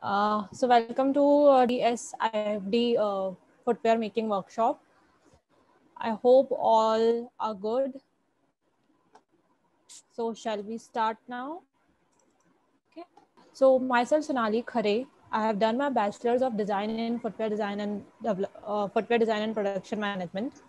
So welcome to DSIFD footwear making workshop. I hope all are good. So shall we start now? Okay. So myself Sonali Khare. I have done my bachelor's of design in footwear design and production management.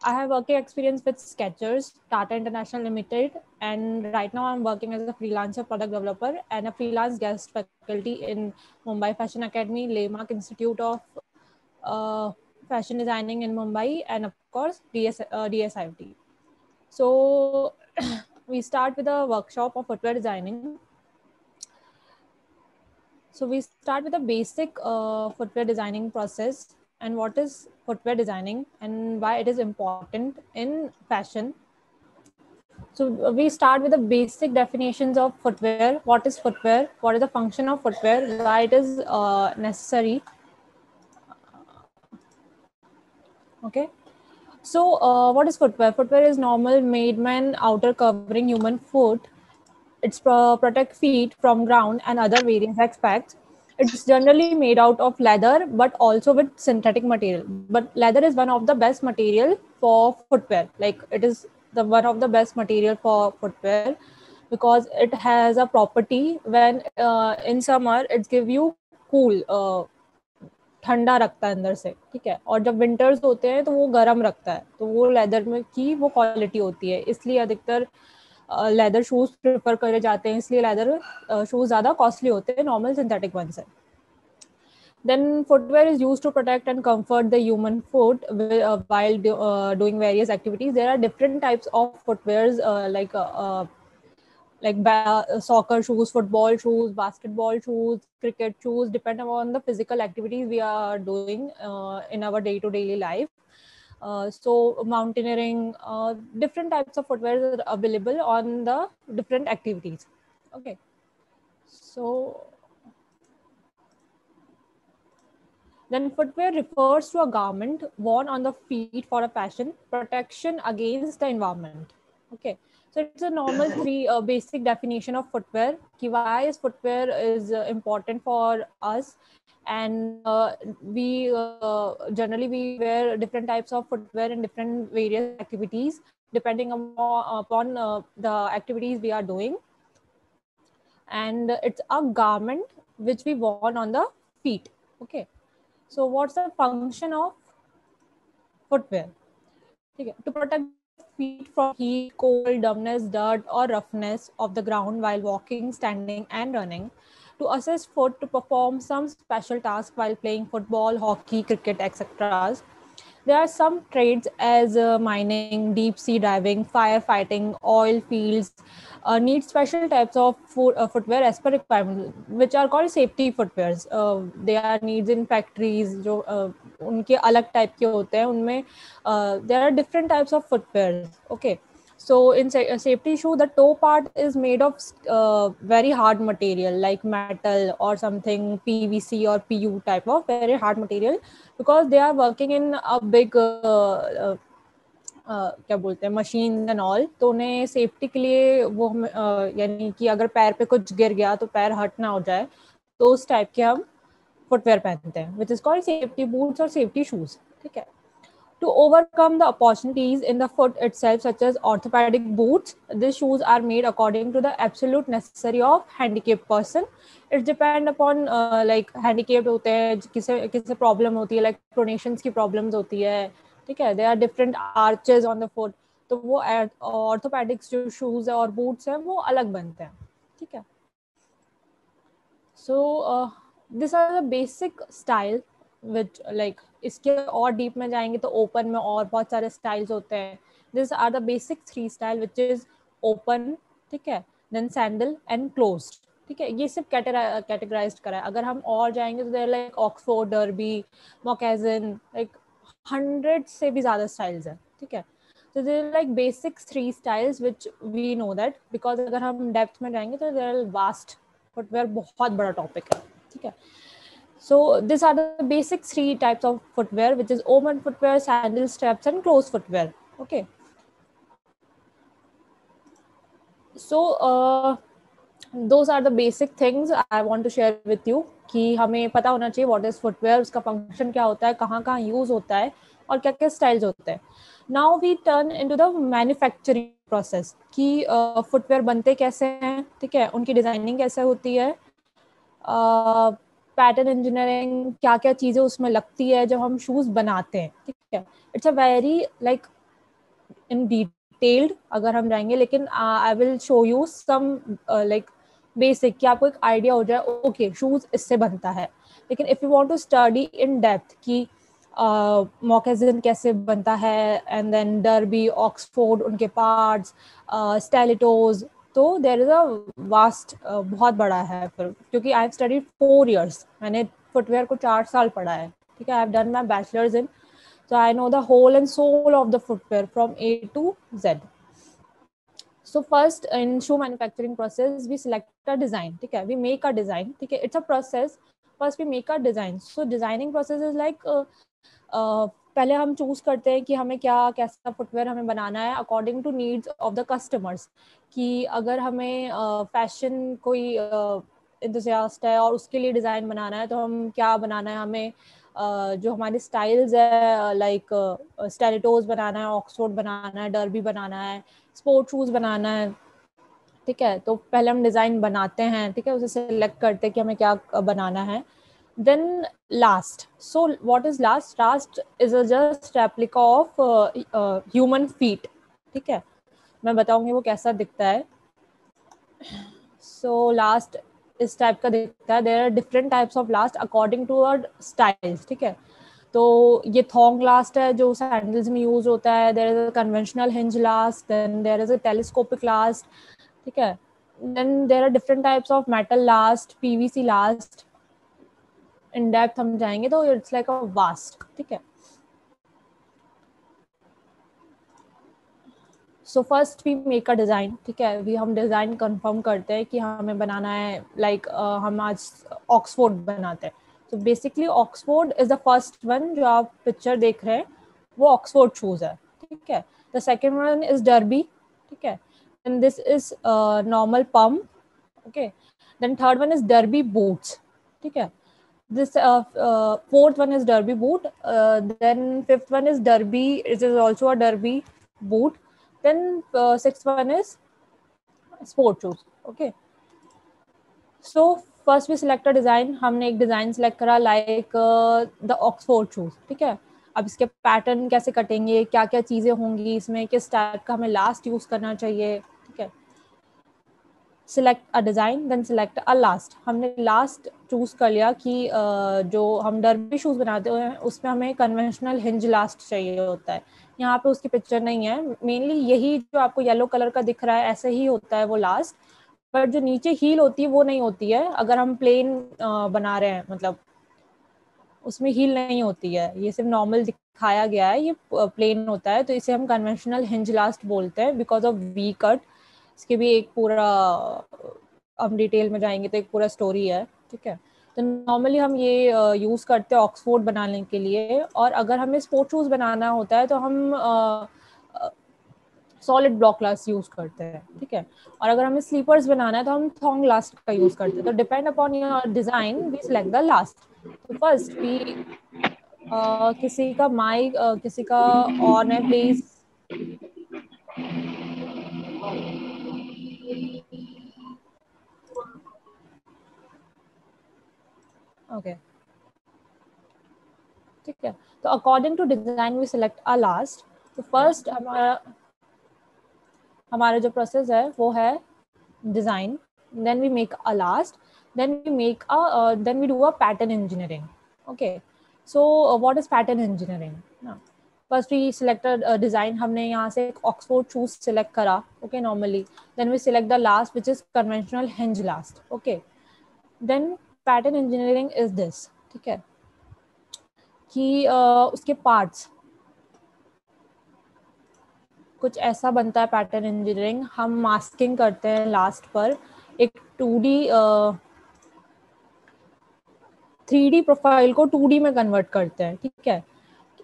I have working experience with Skechers, Tata International Limited, and right now I'm working as a freelancer product developer and a freelance guest faculty in Mumbai Fashion Academy, Laymark Institute of uh, Fashion Designing in Mumbai, and of course DSIFT. So we start with a workshop of footwear designing. So we start with a basic footwear designing process and what is footwear designing and why it is important in fashion. So we start with the basic definitions of footwear. What is footwear? What is the function of footwear? Why it is necessary? Okay. So what is footwear? Footwear is normal made man outer covering human foot. It's protect feet from ground and other various aspects. It's generally made out of leather, but also with synthetic material. But leather is one of the best material for footwear. Like it is the one of the best material for footwear because it has a property when in summer it's give you cool ठंडा रखता है अंदर से, ठीक है। और जब winters होते हैं तो वो गर्म रखता है, तो वो लेदर में की वो क्वालिटी होती है, इसलिए अधिकतर लेदर शूज प्रेफर करे जाते हैं, इसलिए लेदर शूज ज़्यादा कॉस्टली होते हैं नॉर्मल सिंथेटिक वन से. Then footwear is used to protect and comfort the human foot while doing various activities. There are different types of footwears soccer shoes, football shoes, basketball shoes, cricket shoes, depend on the physical activities we are doing in our day-to-day life. So mountaineering, different types of footwear are available on the different activities. Okay. So then footwear refers to a garment worn on the feet for a fashion protection against the environment. Okay. So it's a normal three basic definition of footwear. Why is footwear is important for us, and generally we wear different types of footwear in different various activities depending upon the activities we are doing, and it's a garment which we worn on the feet. Okay. So what's the function of footwear? Okay. To protect feet from heat, cold, dampness, dirt, or roughness of the ground while walking, standing, and running. To assist foot to perform some special task while playing football, hockey, cricket, etc. There are some trades as mining, deep sea diving, firefighting, oil fields need special types of footwear as per requirement, which are called safety footwears. They are needs in factories, जो उनके अलग type के होते हैं, उनमें there are different types of footwears. Okay. So in a safety shoe, the toe part is made of very hard material like metal or something PVC or PU type of very hard material, because they are working in a big क्या बोलते हैं machine and all, तो उन्हें safety के लिए वो यानी कि अगर पैर पे कुछ गिर गया तो पैर हर्ट ना हो जाए, तो उस टाइप के हम फुटवेयर पहनते हैं, which is called safety boots और सेफ्टी शूज. ठीक है. To overcome the opportunities in the foot itself, such as orthopedic boots, these shoes are made according to the absolute necessary of handicapped person. It depend upon like handicapped होते हैं, किसे किसे problem होती है, like pronations की problems होती है, ठीक है. There are different arches on the foot, तो वो orthopedic जो shoes है और boots हैं वो अलग बनते हैं, ठीक है. So these are the basic style which like इसके और डीप में जाएंगे तो ओपन में और बहुत सारे स्टाइल्स होते हैं. This are the basic three style which is open, ठीक है, देन सैंडल एंड क्लोज्ड. ठीक है. ये सिर्फ कैटेगराइज्ड करा है. अगर हम और जाएंगे तो there like Oxford, derby, moccasin, like 100 से भी ज्यादा स्टाइल्स है. ठीक है. So there are like basic three styles which we know that, because अगर हम डेप्थ में जाएंगे तो there are vast footwear, बहुत बड़ा टॉपिक है. ठीक है. So these are the basic three types of footwear, which is open footwear, sandal, straps, and closed footwear. Okay. So Those are the basic things I want to share with you कि हमें पता होना चाहिए what is footwear, उसका function क्या होता है, कहाँ कहाँ use होता है और क्या क्या styles होते हैं. Now we turn into the manufacturing process कि footwear बनते कैसे हैं, ठीक है, उनकी डिजाइनिंग कैसे होती है, पैटर्न इंजीनियरिंग क्या क्या चीज़ें उसमें लगती है जब हम शूज़ बनाते हैं, ठीक है. It's a very like in detailed अगर हम जाएंगे, लेकिन I will show you some like basic कि आपको एक आइडिया हो जाए ओके शूज इससे बनता है. लेकिन if you want to study in depth कि मॉकेजिन कैसे बनता है एंड देन डर्बी, ऑक्सफोर्ड, उनके पार्ट्स, स्टाइलिटोज, तो देयर इज अ वास्ट, बहुत बड़ा है फिर, क्योंकि आई हैव स्टडीड 4 years, मैंने फुटवेयर को 4 साल पढ़ा है, ठीक है. I have done my bachelors in, so I know the whole and soul of the footwear from A to Z. So first in shoe manufacturing process we select a design, ठीक है, we make a design, ठीक है, it's a process. First we make a design. So designing process is like पहले हम choose करते हैं कि हमें क्या कैसा फुटवेयर हमें बनाना है according to needs of the customers. कि अगर हमें फैशन कोई इंतजास्ट है और उसके लिए डिज़ाइन बनाना है तो हम क्या बनाना है, हमें जो हमारे स्टाइल्स है लाइक स्टाइलिटोज बनाना है, ऑक्सफोर्ड बनाना है, डर्बी बनाना है, स्पोर्ट शूज़ बनाना है, ठीक है. तो पहले हम डिज़ाइन बनाते हैं, ठीक है, उसे सेलेक्ट करते हैं कि हमें क्या बनाना है. Then last, so what is last? Last is a just replica of human feet, ठीक है. मैं बताऊंगी वो कैसा दिखता है. So last इस टाइप का दिखता है. There are different types of last according to our styles, ठीक है. तो ये थॉन्ग लास्ट है जो सैंडल्स में यूज होता है. There is a conventional hinge last, then there is a telescopic last, ठीक है. Then there are different types of metal last, PVC last. In depth हम जाएंगे तो इट्स लाइक अ वास्ट, ठीक है. So first we make a design, ठीक है. We हम डिज़ाइन कंफर्म करते हैं कि हमें बनाना है लाइक हम आज ऑक्सफोर्ड बनाते हैं. तो basically Oxford is the first one जो आप पिक्चर देख रहे हैं, वो ऑक्सफोर्ड शूज है, ठीक है. The second one is derby, ठीक है. And this is normal pump, okay. Then third one is derby boots, ठीक है. This fourth one is derby boot, then fifth one is derby, it is also a derby boot, then sixth one is sport shoes, okay. So first we select a design, हमने एक design select करा like the Oxford shoes, ठीक है. अब इसके pattern कैसे कटेंगे, क्या क्या चीजें होंगी इसमें, किस टाइप का हमें लास्ट यूज करना चाहिए, ठीक है. Select a design, then select a last. हमने लास्ट चूज कर लिया कि जो हम डर्बी शूज़ बनाते हैं उसमें हमें कन्वेंशनल हिंज लास्ट चाहिए होता है. यहाँ पे उसकी पिक्चर नहीं है. मेनली यही जो आपको येलो कलर का दिख रहा है ऐसे ही होता है वो लास्ट, पर जो नीचे हील होती है वो नहीं होती है. अगर हम प्लेन बना रहे हैं मतलब उसमें हील नहीं होती है, ये सिर्फ नॉर्मल दिखाया गया है, ये प्लेन होता है. तो इसे हम कन्वेंशनल हिंज लास्ट बोलते हैं बिकॉज ऑफ वी कट. इसके भी एक पूरा हम डिटेल में जाएंगे तो एक पूरा स्टोरी है, ठीक है. तो नॉर्मली हम ये यूज़ करते हैं ऑक्सफोर्ड बनाने के लिए. और अगर हमें स्पोर्ट शूज़ बनाना होता है तो हम सॉलिड ब्लॉक ग्लास यूज करते हैं, ठीक है. और अगर हमें स्लीपर्स बनाना है तो हम थॉन्ग लास्ट का यूज करते हैं. तो depend upon your design we select the last. तो फर्स्ट वी किसी का माइक किसी का ऑन है प्लीज. ओके, ठीक है. तो according to design we select a last. तो फर्स्ट हमारा जो प्रोसेस है वो है design, then we make a last, then we do a pattern engineering, okay. So what is pattern engineering? First we select a design, हमने यहाँ से एक ऑक्सफोर्ड शूज सिलेक्ट करा, okay, normally. Then we select the last which is conventional hinge last, okay. Then pattern engineering is this, ठीक है, कि उसके parts कुछ ऐसा बनता है. पैटर्न इंजीनियरिंग हम मास्किंग करते हैं लास्ट पर, एक 2D 3D प्रोफाइल को 2D में कन्वर्ट करते हैं, ठीक है.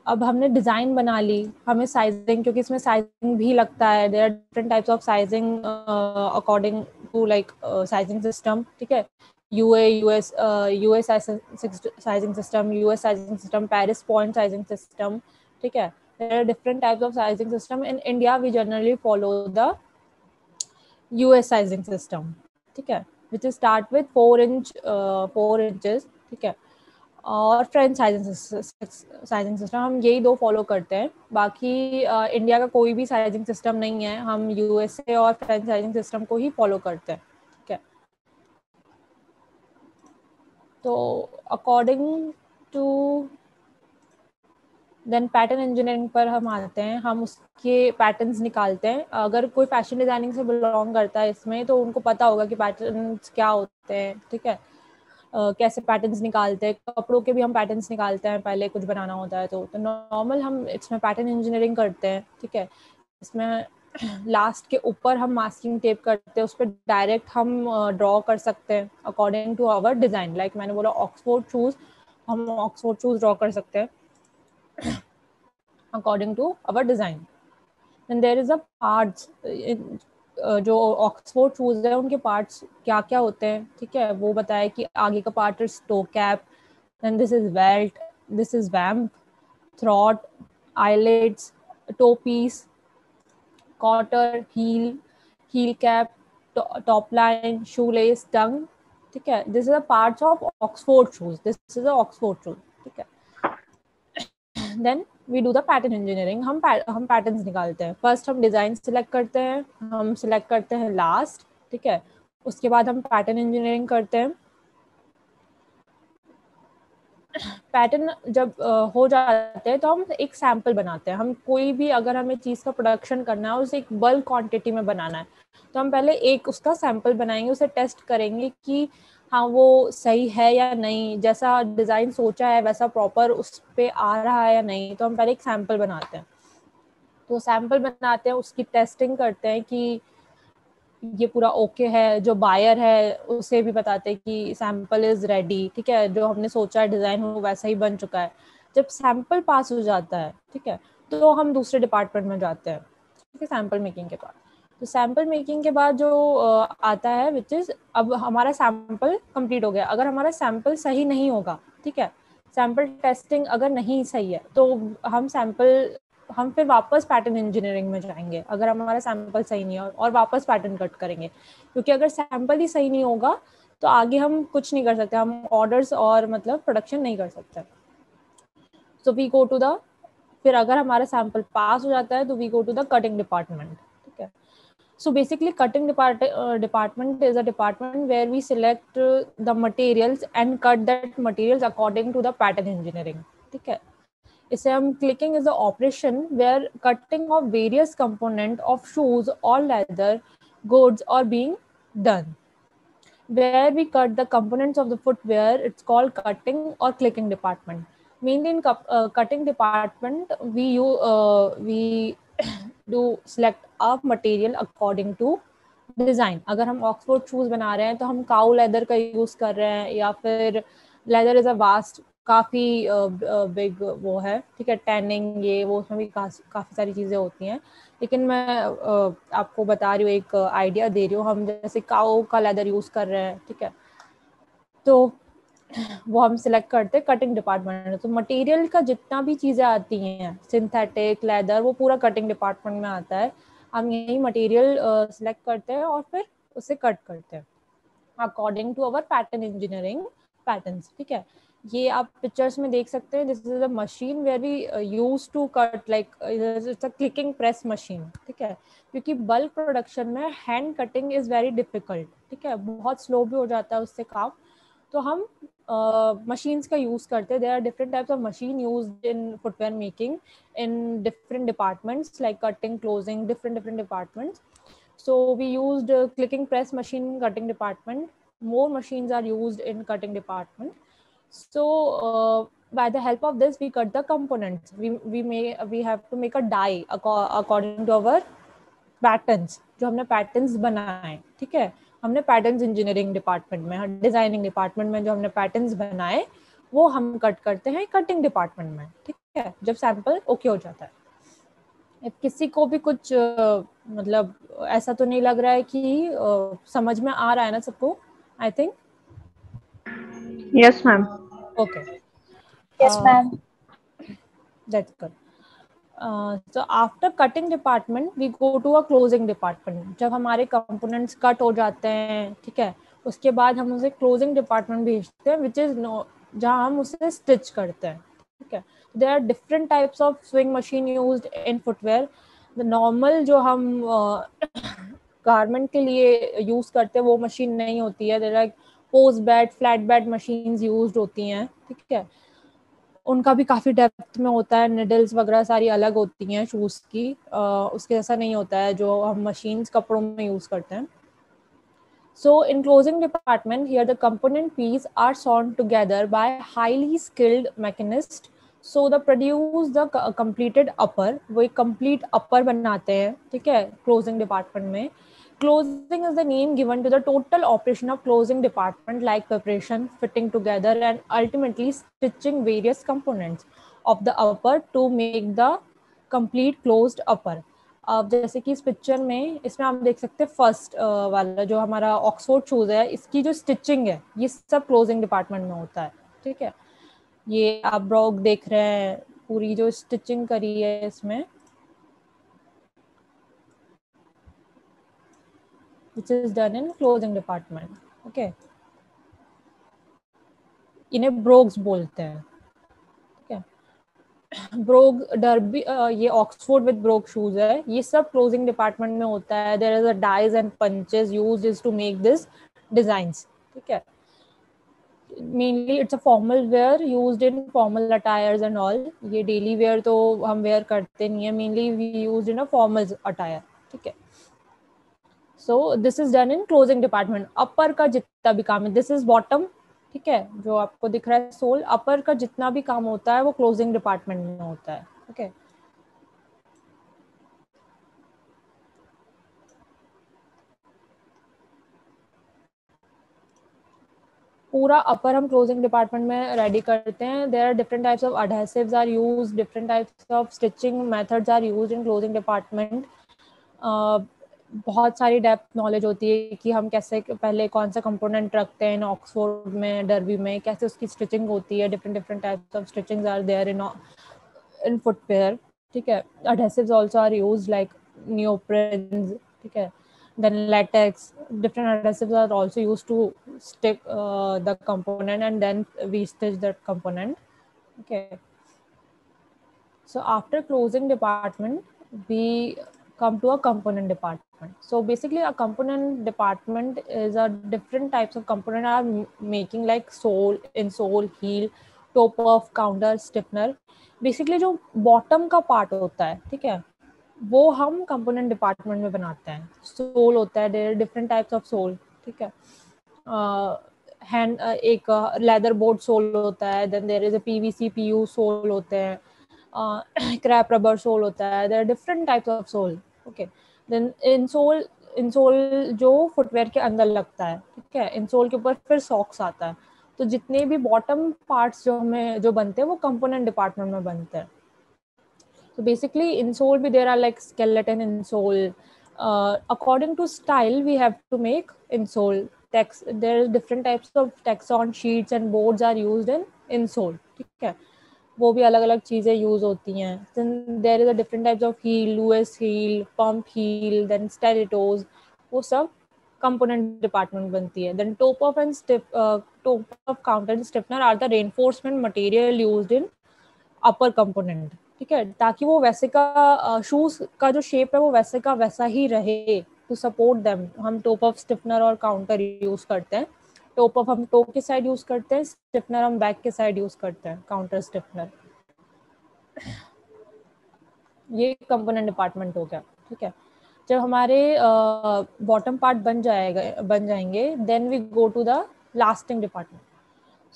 अब हमने डिजाइन बना ली, हमें साइजिंग, क्योंकि इसमें साइजिंग भी लगता है, there are different types of sizing according to like sizing system, ठीक है, US sizing system, US sizing system, Paris point sizing system, ठीक है, there are different types of sizing system. In India we generally follow the US sizing system, ठीक है, which is start with 4 inches, ठीक है, और French sizing system, हम यही दो फॉलो करते हैं। बाकी इंडिया का कोई भी साइजिंग सिस्टम नहीं है, हम यूएसए और फ्रेंच साइजिंग सिस्टम को ही फॉलो करते हैं, ठीक है। तो according to then pattern engineering पर हम आते हैं, हम उसके पैटर्न्स निकालते हैं। अगर कोई फैशन डिजाइनिंग से बिलोंग करता है इसमें, तो उनको पता होगा कि पैटर्न्स क्या होते हैं, ठीक है, कैसे पैटर्न्स निकालते हैं। कपड़ों के भी हम पैटर्न्स निकालते हैं पहले कुछ बनाना होता है, तो नॉर्मल हम इसमें पैटर्न इंजीनियरिंग करते हैं, ठीक है। इसमें लास्ट के ऊपर हम मास्किंग टेप करते हैं, उस पर डायरेक्ट हम ड्रॉ कर सकते हैं according to our design. Like मैंने बोला ऑक्सफोर्ड शूज, हम ऑक्सफोर्ड शूज ड्रॉ कर सकते हैं according to our design. Then there is a parts, जो ऑक्सफोर्ड शूज है उनके पार्ट्स क्या क्या होते हैं, ठीक है, वो बताया कि आगे का part is toe cap, then this is belt, this is vamp, throat, eyelets, toe piece, quarter, heel cap, top line, shoe lace, tongue, ठीक है, this is a parts of Oxford shoes, this is a Oxford shoes, ठीक है। Then we do the pattern engineering, हम patterns निकालते हैं। First हम design select करते हैं, हम सिलेक्ट करते हैं लास्ट, ठीक है, उसके बाद हम पैटर्न इंजीनियरिंग करते हैं। पैटर्न जब हो जाते हैं तो हम एक सैंपल बनाते हैं। हम कोई भी अगर हमें चीज़ का प्रोडक्शन करना है, उसे एक बल्क क्वांटिटी में बनाना है, तो हम पहले एक उसका सैंपल बनाएंगे, उसे टेस्ट करेंगे कि हाँ वो सही है या नहीं, जैसा डिज़ाइन सोचा है वैसा प्रॉपर उस पर आ रहा है या नहीं। तो हम पहले एक सैंपल बनाते हैं, तो सैंपल बनाते हैं, उसकी टेस्टिंग करते हैं कि ये पूरा ओके है। जो बायर है उसे भी बताते हैं कि सैंपल इज रेडी, ठीक है, जो हमने सोचा है डिजाइन वो वैसा ही बन चुका है। जब सैंपल पास हो जाता है, ठीक है, तो हम दूसरे डिपार्टमेंट में जाते हैं, ठीक है, सैंपल मेकिंग के बाद। तो सैंपल मेकिंग के बाद जो आता है विच इज, अब हमारा सैंपल कंप्लीट हो गया। अगर हमारा सैंपल सही नहीं होगा, ठीक है, सैंपल टेस्टिंग अगर नहीं सही है, तो हम फिर वापस पैटर्न इंजीनियरिंग में जाएंगे अगर हमारा सैंपल सही नहीं है, और वापस पैटर्न कट करेंगे, क्योंकि अगर सैंपल ही सही नहीं होगा तो आगे हम कुछ नहीं कर सकते, हम ऑर्डर्स और मतलब प्रोडक्शन नहीं कर सकते। So we go to the, फिर अगर हमारा सैंपल पास हो जाता है तो we go to the cutting department, ठीक है। So basically cutting department is a department where we select the materials and cut that materials according to the pattern engineering, ठीक है। इसे हम clicking is the operation where cutting of various component of shoes और leather goods are being done. Where we cut the components of the footwear, it's called cutting or clicking department. Mainly in cutting department, we do select a material according to design. अगर हम Oxford shoes बना रहे हैं तो हम cow leather का use कर रहे हैं, या फिर लेदर इज अ वास्ट, काफी बिग वो है, ठीक है, टैनिंग ये वो, उसमें भी काफी सारी चीजें होती हैं। लेकिन मैं आपको बता रही हूँ, एक आइडिया दे रही हूँ। हम जैसे काउ का लेदर यूज कर रहे हैं, ठीक है, तो वो हम सिलेक्ट करते हैं कटिंग डिपार्टमेंट में। तो मटेरियल का जितना भी चीजें आती हैं, सिंथेटिक, लेदर, वो पूरा कटिंग डिपार्टमेंट में आता है। हम यही मटेरियल सिलेक्ट करते हैं और फिर उसे कट करते हैं according to our pattern engineering patterns, ठीक है। ये आप पिक्चर्स में देख सकते हैं, this is a machine where we use to cut, like it's a clicking press machine, ठीक है, क्योंकि बल्क प्रोडक्शन में hand cutting is very difficult, ठीक है, बहुत स्लो भी हो जाता है उससे काम। तो हम मशीन्स का यूज करते हैं। There are different types of machine used in footwear making in different departments, like cutting, closing, different departments. So we used clicking press machine in cutting department. More machines are used in cutting department. So by the help of this, we cut the components. We have to make a die according to our patterns. जो हमने patterns बनाए, ठीक है, हमने patterns engineering department में, designing department में जो हमने पैटर्न्स बनाए वो हम कट करते हैं कटिंग डिपार्टमेंट में, ठीक है, जब सैंपल ओके हो जाता है। किसी को भी कुछ मतलब ऐसा तो नहीं लग रहा है कि समझ में आ रहा है ना सबको? I think yes ma'am. Okay, Yes, ma'am. That's good. So after cutting department we go to a closing department। जब हमारे कंपोनेंट्स कट हो जाते हैं, ठीक है, उसके बाद हम उसे क्लोजिंग डिपार्टमेंट भेजते हैं, विच इज जहाँ हम उसे स्टिच करते हैं, ठीक है। There are different types of swing machine used in footwear. The normal जो हम गारमेंट के लिए यूज करते हैं वो मशीन नहीं होती है। There are post bed, flat bed machines used होती हैं, ठीक है। उनका भी काफ़ी डेप्थ में होता है, निडल्स वगैरह सारी अलग होती हैं शूज़ की, उसके जैसा नहीं होता है जो हम मशीन्स कपड़ों में यूज़ करते हैं। So in closing department, here the component piece are sewn together by highly skilled mechanist. So the produce the completed upper, वो एक complete upper बनाते हैं, ठीक है, closing department में। Closing is the name given to the total operation of closing department, like preparation, fitting together, and ultimately stitching various components of the upper to make the complete closed upper. अब जैसे कि इस picture में, इसमें आप देख सकते हैं फर्स्ट वाला जो हमारा ऑक्सफोर्ड शूज है, इसकी जो स्टिचिंग है ये सब क्लोजिंग डिपार्टमेंट में होता है, ठीक है। ये आप ब्रॉग देख रहे हैं, पूरी जो स्टिचिंग करी है इसमें, which is done in closing department, okay। इन्हें ब्रोग्स बोलते हैं, ठीक है। ब्रोग डर्बी, ये ऑक्सफोर्ड विद ब्रोग शूज है, ये सब क्लोजिंग डिपार्टमेंट में होता है। There is a dies and punches used to make this designs, ठीक है। Mainly it's a formal wear used in formal attires and all. ये डेली वेयर तो हम वेयर करते नहीं है, mainly we used in a formal attire, ठीक है। So this is done in closing department. Upper का जितना भी काम है, दिस इज बॉटम, ठीक है, जो आपको दिख रहा है सोल। अपर का जितना भी काम होता है वो क्लोजिंग डिपार्टमेंट में होता है, ठीक है। पूरा अपर हम क्लोजिंग डिपार्टमेंट में रेडी करते हैं। There are different types of adhesives are use, different types of stitching methods are use in closing department. बहुत सारी डेप्थ नॉलेज होती है कि हम कैसे पहले कौन सा कंपोनेंट रखते हैं ऑक्सफोर्ड में, डर्बी में, कैसे उसकी स्टिचिंग होती है। Different different types of stitchings are there in footwear, ठीक है। Adhesives also are used like neoprenes, ठीक है। Then latex, different adhesives are also used to stick the component, and then we stitch that component, okay। So after closing department we come to a component department. So basically a component department is a different types of component are making, like sole, insole, heel, top of, counter, stiffener। basically जो bottom का part होता है, ठीक है, वो हम component department में बनाते हैं। सोल होता है, there different types of sole, ठीक है। हैंड एक लेदर बोर्ड सोल होता है, then there is a PVC PU sole होते हैं, क्रैप रबर सोल होता है। There different types of sole, okay. Then insole जो फुटवेयर के अंदर लगता है, ठीक है। इंसोल के ऊपर फिर सॉक्स आता है। तो जितने भी बॉटम पार्ट्स जो बनते हैं वो कंपोनेंट डिपार्टमेंट में बनते हैं। So basically insole bhi there are like skeleton insole. According to style we have to make insole. There are different types of texon sheets and boards are used in insole, ठीक है। वो भी अलग अलग चीजें यूज होती हैं। Then there is a different types of heel, Lewis heel, pump heel, then stilettos, वो सब component department बनती है। Then top of counter and stiffener are the reinforcement material used in upper component, ठीक है, ताकि वो वैसे का शूज का जो शेप है वो वैसे का वैसा ही रहे। टू सपोर्ट देम हम टॉप ऑफ स्टिफनर और काउंटर यूज करते हैं। टॉप ऑफ हम टॉप के साइड यूज करते हैं, स्टिफनर हम बैक के साइड यूज करते हैं, काउंटर स्टिफनर। ये कंपोनेंट डिपार्टमेंट हो गया, ठीक है। जब हमारे बॉटम पार्ट बन जाएंगे, then we go to the lasting department.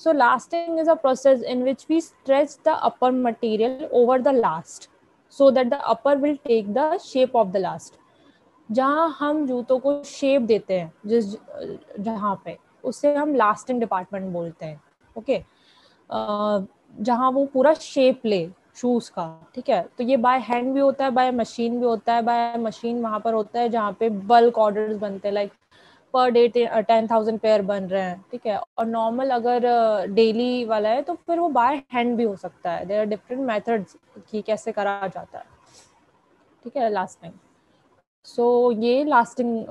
So lasting is a process in which we stretch the upper material over the last so that the upper will take the shape of the last। जहाँ हम जूतों को shape देते हैं जहाँ पे, उसे हम लास्टिंग डिपार्टमेंट बोलते हैं, ओके। जहाँ वो पूरा शेप ले शूज का, ठीक है। तो ये बाय हैंड भी होता है, बाय मशीन भी होता है। बाय मशीन वहां पर होता है जहाँ पे बल्क ऑर्डर्स बनते हैं, लाइक पर डे 10,000 पेयर बन रहे हैं, ठीक है। और नॉर्मल अगर डेली वाला है तो फिर वो बाय हैंड भी हो सकता है। देयर आर डिफरेंट मेथड्स कि कैसे करा जाता है, ठीक है। लास्टिंग, सो ये लास्टिंग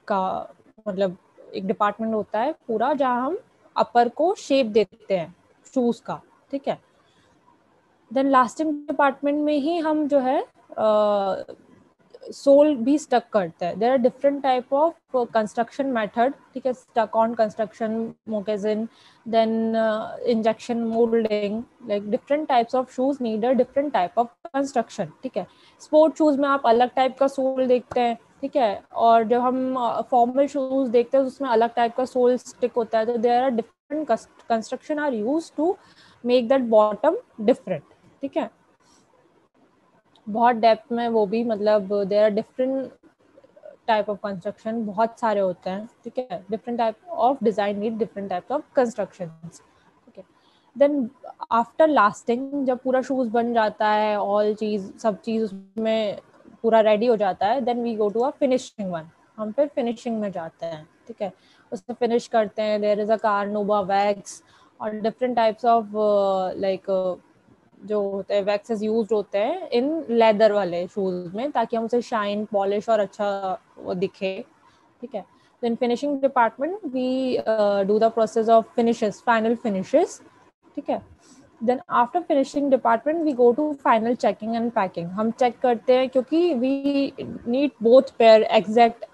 का मतलब एक डिपार्टमेंट होता है पूरा जहाँ हम अपर को शेप देते हैं शूज का, ठीक है। देन लास्टिंग डिपार्टमेंट में ही हम जो है सोल भी स्टक करता है। There are different type of construction method, ठीक है। Stuck on construction, moccasin, then injection moulding, like different types of shoes need a different type of construction, ठीक है। स्पोर्ट शूज में आप अलग टाइप का सोल देखते हैं, ठीक है। और जब हम फॉर्मल शूज देखते हैं उसमें अलग टाइप का सोल स्टिक होता है। तो there are different construction are use to make that bottom different, ठीक है। बहुत डेप्थ में वो भी मतलब there are different type of construction, बहुत सारे होते हैं, ठीक है। Different type of design need different type of construction, ठीक है। देन आफ्टर लास्टिंग जब पूरा शूज बन जाता है, ऑल चीज सब चीज उसमें पूरा रेडी हो जाता है, then we go to a finishing one. हम फिर फिनिशिंग में जाते हैं, ठीक है। उसमें फिनिश करते हैं। There is a carnauba wax और डिफरेंट टाइप्स ऑफ लाइक जो होते हैं वैक्सेस यूज होते हैं इन लेदर वाले शूज में, ताकि हम उसे शाइन पॉलिश और अच्छा वो दिखे, ठीक है। तो in finishing department we do the process of finishes, final finishes, ठीक है। Then after finishing department we go to final checking and packing. हम चेक करते हैं क्योंकि we need both pair exact,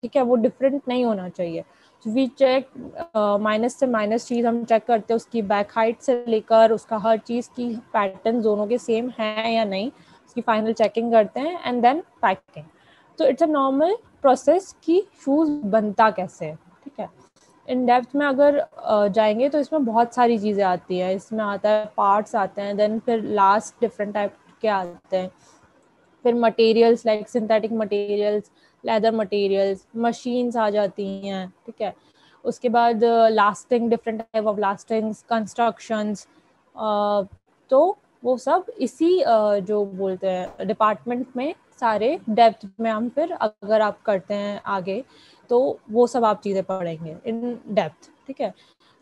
ठीक है। वो डिफरेंट नहीं होना चाहिए। वी चेक माइनस से माइनस चीज हम चेक करते हैं, उसकी बैक हाइट से लेकर उसका हर चीज की पैटर्न दोनों के सेम है या नहीं, उसकी फाइनल चेकिंग करते हैं एंड देन पैकिंग। तो इट्स अ नॉर्मल प्रोसेस कि शूज बनता कैसे है, ठीक है। इन डेप्थ में अगर जाएंगे तो इसमें बहुत सारी चीजें आती हैं। इसमें आता है पार्ट्स आते हैं, देन फिर लास्ट डिफरेंट टाइप के आते हैं, फिर materials like synthetic materials, leather materials, machines आ जाती हैं, ठीक है। उसके बाद lasting, different type of lastings, constructions. तो वो सब इसी जो बोलते हैं डिपार्टमेंट में सारे डेप्थ में हम फिर अगर आप करते हैं आगे तो वो सब आप चीज़ें पढ़ेंगे इन डेप्थ, ठीक है।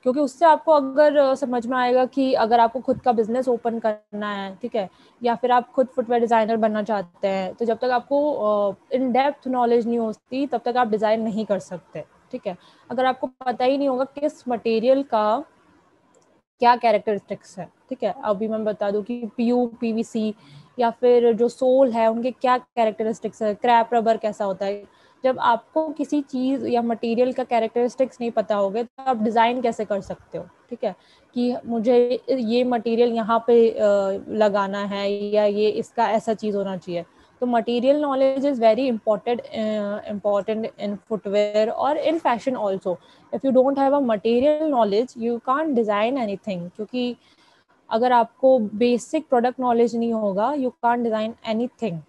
क्योंकि उससे आपको अगर समझ में आएगा कि अगर आपको खुद का बिजनेस ओपन करना है, ठीक है, या फिर आप खुद फुटवेयर डिजाइनर बनना चाहते हैं, तो जब तक आपको इन डेप्थ नॉलेज नहीं होती तब तक आप डिजाइन नहीं कर सकते, ठीक है। अगर आपको पता ही नहीं होगा किस मटेरियल का क्या कैरेक्टरिस्टिक्स है, ठीक है। अभी मैं बता दूं कि पीयू पीवीसी या फिर जो सोल है उनके क्या कैरेक्टरिस्टिक्स है, क्रैप रबर कैसा होता है। जब आपको किसी चीज या मटेरियल का कैरेक्टरिस्टिक्स नहीं पता होगे तो आप डिजाइन कैसे कर सकते हो, ठीक है। कि मुझे ये मटेरियल यहाँ पे लगाना है या ये इसका ऐसा चीज होना चाहिए। तो material knowledge is very important in footwear or in fashion also. If you don't have a material knowledge you can't design anything, क्योंकि अगर आपको बेसिक प्रोडक्ट नॉलेज नहीं होगा यू कांट डिजाइन एनीथिंग,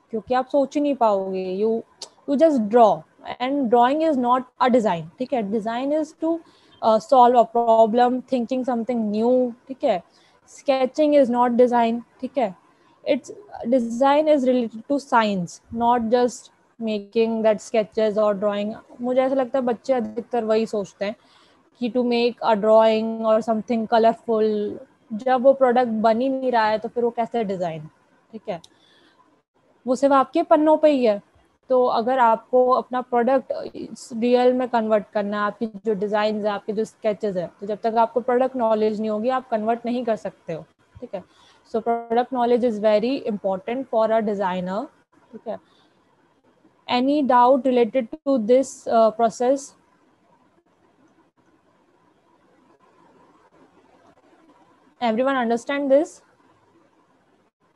क्योंकि आप सोच ही नहीं पाओगे। You just draw and drawing is not a design, ठीक है। Design is to solve a problem, thinking something new, ठीक है। स्केचिंग इज नॉट डिजाइन, ठीक है। It's design is related to science, not just making that sketches or drawing. मुझे ऐसा लगता है बच्चे अधिकतर वही सोचते हैं कि टू मेक अ ड्राइंग और समथिंग कलरफुल। जब वो प्रोडक्ट बन ही नहीं रहा है तो फिर वो कैसे डिजाइन, ठीक है। वो सिर्फ आपके पन्नों पे ही है। तो अगर आपको अपना प्रोडक्ट रियल में कन्वर्ट करना है, आपकी जो डिजाइन है, आपके जो स्केचेस है, तो जब तक आपको प्रोडक्ट नॉलेज नहीं होगी आप कन्वर्ट नहीं कर सकते हो, ठीक है। So product knowledge is very important for a designer. Okay. Any doubt related to this process? Everyone understand this?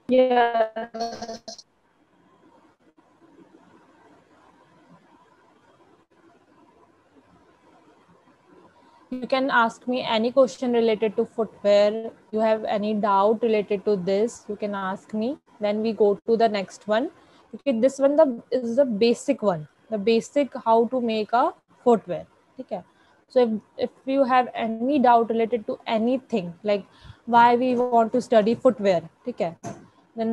Yes. You can ask me any question related to footwear. You have any doubt related to this, you can ask me. Then we go to the next one. Okay, this one is the basic one, the basic how to make a footwear. Okay. So if you have any doubt related to anything, like why we want to study footwear, ठीक है, then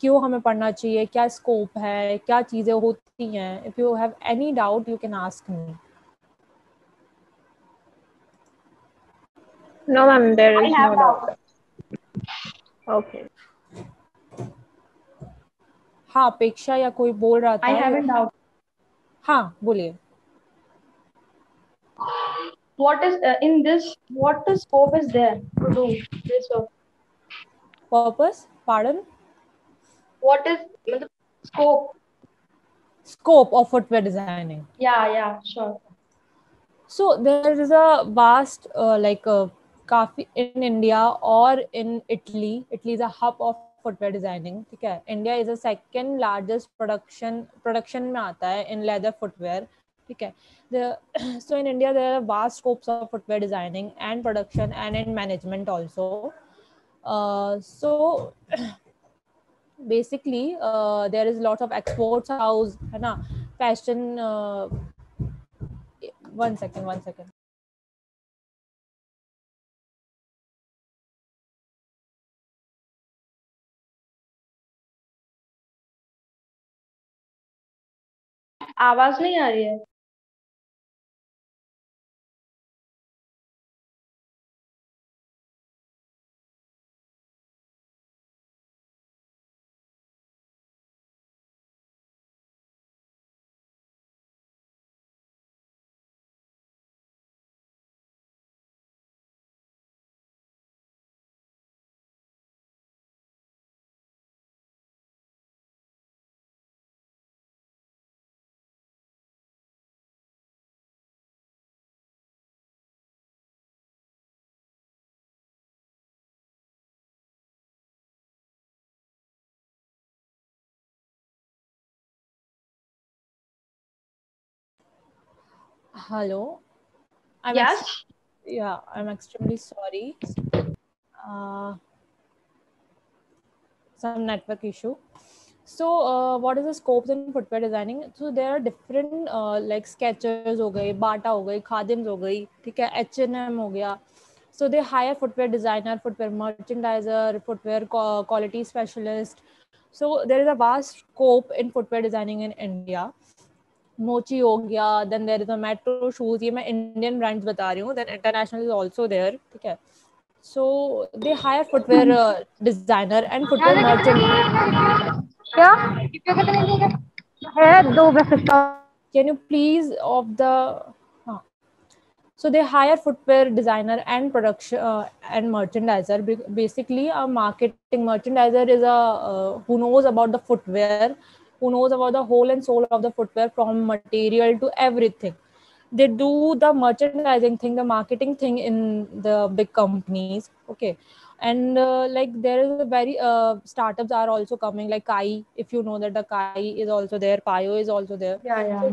क्यों हमें पढ़ना चाहिए, क्या scope है, क्या चीज़ें होती हैं. If you have any doubt, you can ask me. No, ma'am, there I is have no doubt. doubt. Okay. हाँ, अपेक्षा या कोई बोल रहा था. I have a doubt. हाँ, बोलिए. What is in this? What the scope is there to do this work? Purpose, pardon? What is the scope? Scope of footwear designing. Yeah, sure. So there is a vast काफी in India or in Italy. Italy is a hub of footwear designing. ठीक है. India is the second largest production में आता है in leather footwear. ठीक है. So in India there are vast scopes of footwear designing and production and in management also. So basically there is lots of exports house है ना, fashion. One second. आवाज नहीं आ रही है. Hello. Yes. I'm extremely sorry. Some network issue. So what is the scopes in footwear designing? So there are different like Skechers हो गए, Bata हो गई, Khadims हो गई, ठीक है, H&M हो गया. So they hire footwear designer, footwear merchandiser, footwear quality specialist. So there is a vast scope in footwear designing in India. मोची हो गया, then there is a Metro shoes. ये मैं इंडियन ब्रांड्स बता रही हूँ. Then international is also there. ठीक है. So they hire footwear designer and footwear merchant. क्या है 2 can you please off the. हाँ. So they hire footwear designer and production and merchandiser. Basically, a marketing merchandiser is a who knows about the footwear, who knows about the whole and soul of the footwear from material to everything. They do the merchandising thing, the marketing thing in the big companies. Okay. And like there is a very startups are also coming, like Kai. If you know that the Kai is also there, Payo is also there. Yeah.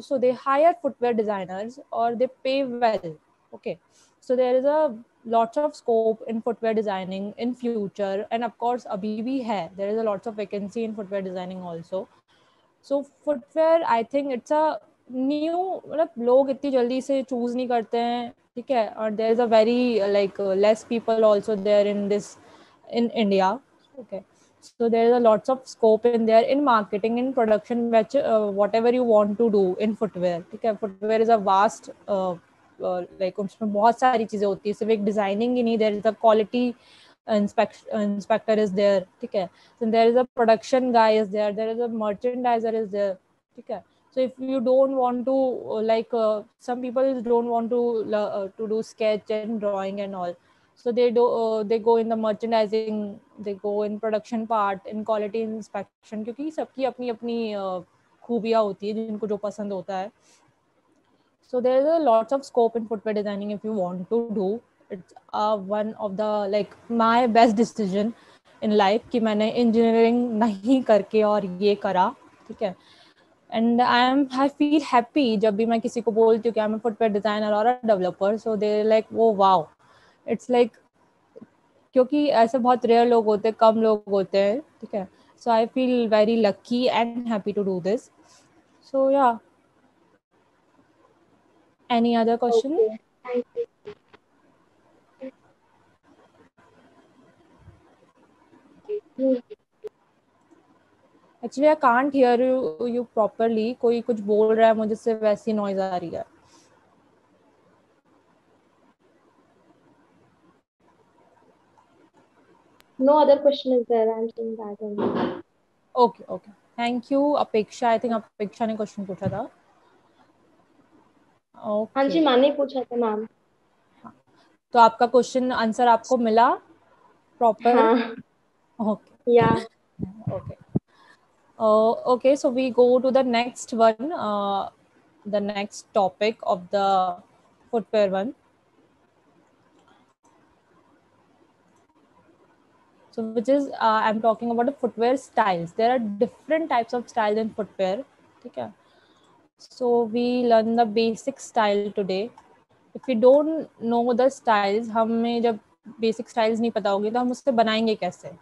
So they hire footwear designers or they pay well. Okay. So there is a lots of scope in footwear designing in future, and of course abhi bhi hai, there is a lots of vacancy in footwear designing also. So footwear, I think it's a new, मतलब लोग इतनी जल्दी से choose नहीं करते हैं. ठीक है. और there is a very less people also there in this in India. Okay. So there is a lots of scope in there in marketing, in production, which whatever you want to do in footwear. ठीक है. Footwear is a vast उसमें बहुत सारी चीजें होती है. सिर्फ एक डिजाइनिंग ही नहीं, there is a quality inspector is there. ठीक है. Then there is a production guy is there is a merchandiser is there. ठीक है. So if you don't want to some people don't want to do sketch and drawing and all, so they go in the merchandising, they go in production part, in quality inspection, क्योंकि सबकी अपनी अपनी खूबियाँ होती है जिनको जो पसंद होता है. So there is a lots of scope in footwear designing if you want to do. It's one of the my best decision in life कि मैंने engineering नहीं करके और ये करा. ठीक है. And I feel happy जब भी मैं किसी को बोलती हूँ कि I'm a footwear designer or a developer, so they're like, oh wow, it's like, क्योंकि ऐसे बहुत रेयर लोग होते हैं, कम लोग होते हैं. ठीक है. So I feel very lucky and happy to do this. So yeah. Any other question? Okay. Actually I can't hear you properly, कोई कुछ बोल रहा है मुझे से वैसी नॉइज आ रही है. No other question is there. I'm saying that only. Okay okay, thank you. अपेक्षा, आई थिंक अपेक्षा ने क्वेश्चन पूछा था. हाँ ओके, जी, मैंने पूछा था मैम. तो आपका क्वेश्चन आंसर आपको मिला प्रॉपर? हाँ. ओके या. Okay. Okay, so we go to the next one, the next topic of the footwear one. So which is I'm talking about the footwear styles. There are different types of styles in footwear. Okay. So we learn the basic style today. If we don't know the styles, हमें जब basic styles नहीं पता होगी तो हम उससे बनाएंगे कैसे?